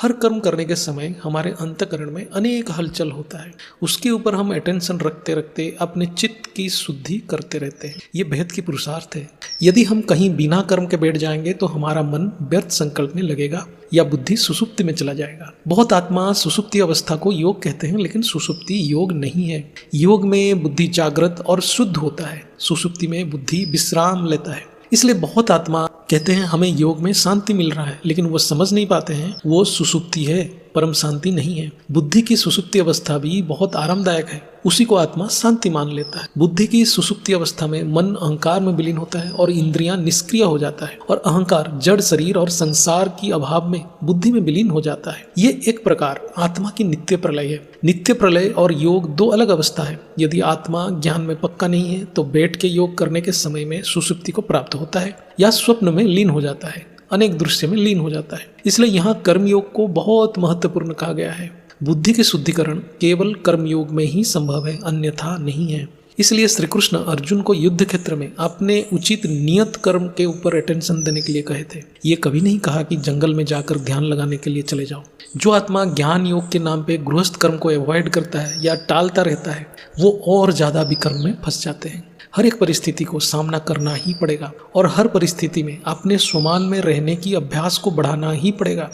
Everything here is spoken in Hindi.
हर कर्म करने के समय हमारे अंतःकरण में अनेक हलचल होता है, उसके ऊपर हम अटेंशन रखते रखते अपने चित्त की शुद्धि करते रहते हैं। ये बेहद की पुरुषार्थ है। यदि हम कहीं बिना कर्म के बैठ जाएंगे तो हमारा मन व्यर्थ संकल्पने लगेगा या बुद्धि सुसुप्ति में चला जाएगा। बहुत आत्मा सुसुप्ति अवस्था को योग कहते हैं, लेकिन सुसुप्ति योग नहीं है। योग में बुद्धि जागृत और शुद्ध होता है, सुसुप्ति में बुद्धि विश्राम लेता है। इसलिए बहुत आत्मा कहते हैं हमें योग में शांति मिल रहा है, लेकिन वो समझ नहीं पाते हैं वो सुसुप्ति है, परम शांति नहीं है। बुद्धि की सुसुप्ति अवस्था भी बहुत आरामदायक है, उसी को आत्मा शांति मान लेता है। बुद्धि की सुसुप्ति अवस्था में मन अहंकार में विलीन होता है और इंद्रियां निष्क्रिय हो जाता है, और अहंकार जड़ शरीर और संसार की अभाव में बुद्धि में विलीन हो जाता है। ये एक प्रकार आत्मा की नित्य प्रलय है। नित्य प्रलय और योग दो अलग अवस्था है। यदि आत्मा ज्ञान में पक्का नहीं है तो बैठ के योग करने के समय में सुसुप्ति को प्राप्त होता है या स्वप्न में लीन हो जाता है, अनेक दृश्य में लीन हो जाता है। इसलिए यहाँ कर्मयोग को बहुत महत्वपूर्ण कहा गया है। बुद्धि के शुद्धिकरण केवल कर्मयोग में ही संभव है, अन्यथा नहीं है। इसलिए श्री कृष्ण अर्जुन को युद्ध क्षेत्र में अपने उचित नियत कर्म के ऊपर अटेंशन देने के लिए कहे थे। ये कभी नहीं कहा कि जंगल में जाकर ध्यान लगाने के लिए चले जाओ। जो आत्मा ज्ञान योग के नाम पे गृहस्थ कर्म को अवॉइड करता है या टालता रहता है, वो और ज्यादा विकर्म में फंस जाते हैं। हर एक परिस्थिति को सामना करना ही पड़ेगा और हर परिस्थिति में अपने स्वमान में रहने की अभ्यास को बढ़ाना ही पड़ेगा।